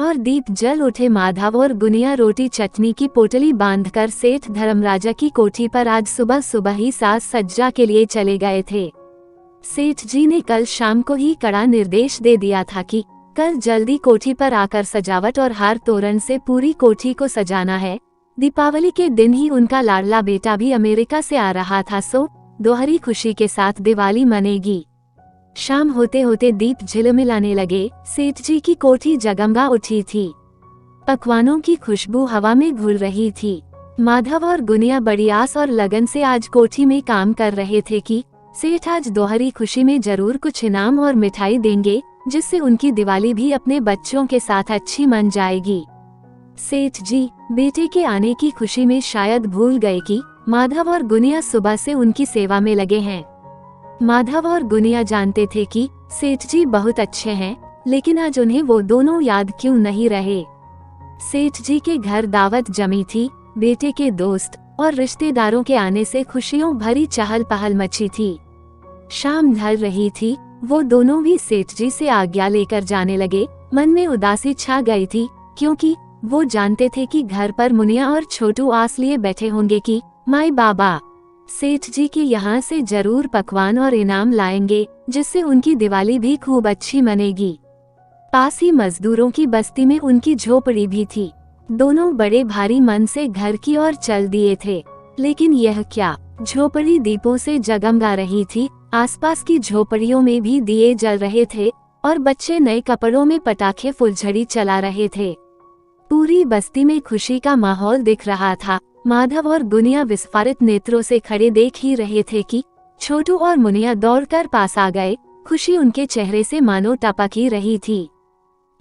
और दीप जल उठे। माधव और गुनिया रोटी चटनी की पोटली बांधकर सेठ धर्मराजा की कोठी पर आज सुबह सुबह ही साज सज्जा के लिए चले गए थे। सेठ जी ने कल शाम को ही कड़ा निर्देश दे दिया था कि कल जल्दी कोठी पर आकर सजावट और हार तोरण से पूरी कोठी को सजाना है। दीपावली के दिन ही उनका लाडला बेटा भी अमेरिका से आ रहा था, सो दोहरी खुशी के साथ दिवाली मनेगी। शाम होते होते दीप झिलमिलाने लगे। सेठ जी की कोठी जगमगा उठी थी। पकवानों की खुशबू हवा में घुल रही थी। माधव और गुनिया बड़ी आस और लगन से आज कोठी में काम कर रहे थे कि सेठ आज दोहरी खुशी में जरूर कुछ इनाम और मिठाई देंगे, जिससे उनकी दिवाली भी अपने बच्चों के साथ अच्छी मन जाएगी। सेठ जी बेटे के आने की खुशी में शायद भूल गए कि माधव और गुनिया सुबह से उनकी सेवा में लगे हैं। माधव और गुनिया जानते थे कि सेठ जी बहुत अच्छे हैं, लेकिन आज उन्हें वो दोनों याद क्यों नहीं रहे। सेठ जी के घर दावत जमी थी। बेटे के दोस्त और रिश्तेदारों के आने से खुशियों भरी चहल पहल मची थी। शाम ढल रही थी। वो दोनों भी सेठ जी से आज्ञा लेकर जाने लगे। मन में उदासी छा गई थी, क्योंकि वो जानते थे कि घर पर मुनिया और छोटू आस लिए बैठे होंगे कि माई बाबा सेठ जी के यहाँ से जरूर पकवान और इनाम लाएंगे, जिससे उनकी दिवाली भी खूब अच्छी मनेगी। पास ही मजदूरों की बस्ती में उनकी झोपड़ी भी थी। दोनों बड़े भारी मन से घर की ओर चल दिए थे। लेकिन यह क्या, झोपड़ी दीपों से जगमगा रही थी। आसपास की झोपड़ियों में भी दिए जल रहे थे और बच्चे नए कपड़ों में पटाखे फुलझड़ी चला रहे थे। पूरी बस्ती में खुशी का माहौल दिख रहा था। माधव और गुनिया विस्फारित नेत्रों से खड़े देख ही रहे थे कि छोटू और मुनिया दौड़कर पास आ गए। खुशी उनके चेहरे से मानो टपक ही रही थी।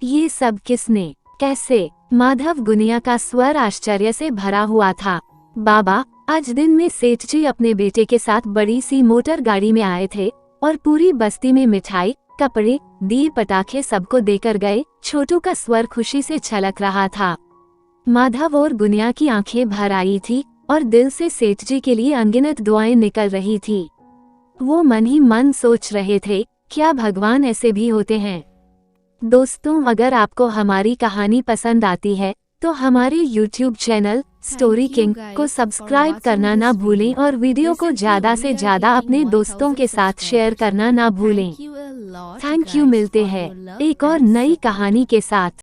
ये सब किसने, कैसे? माधव गुनिया का स्वर आश्चर्य से भरा हुआ था। बाबा, आज दिन में सेठ जी अपने बेटे के साथ बड़ी सी मोटर गाड़ी में आए थे और पूरी बस्ती में मिठाई, कपड़े, दिए, पटाखे सबको देकर गए। छोटू का स्वर खुशी से छलक रहा था। माधव और गुनिया की आंखें भर आई थी और दिल से सेठ जी के लिए अनगिनत दुआएं निकल रही थी। वो मन ही मन सोच रहे थे, क्या भगवान ऐसे भी होते हैं? दोस्तों, अगर आपको हमारी कहानी पसंद आती है तो हमारे YouTube चैनल स्टोरी किंग को सब्सक्राइब करना ना भूलें और वीडियो को ज्यादा से ज्यादा अपने दोस्तों के साथ शेयर करना ना भूलें। Thank you. मिलते हैं एक और नई कहानी के साथ।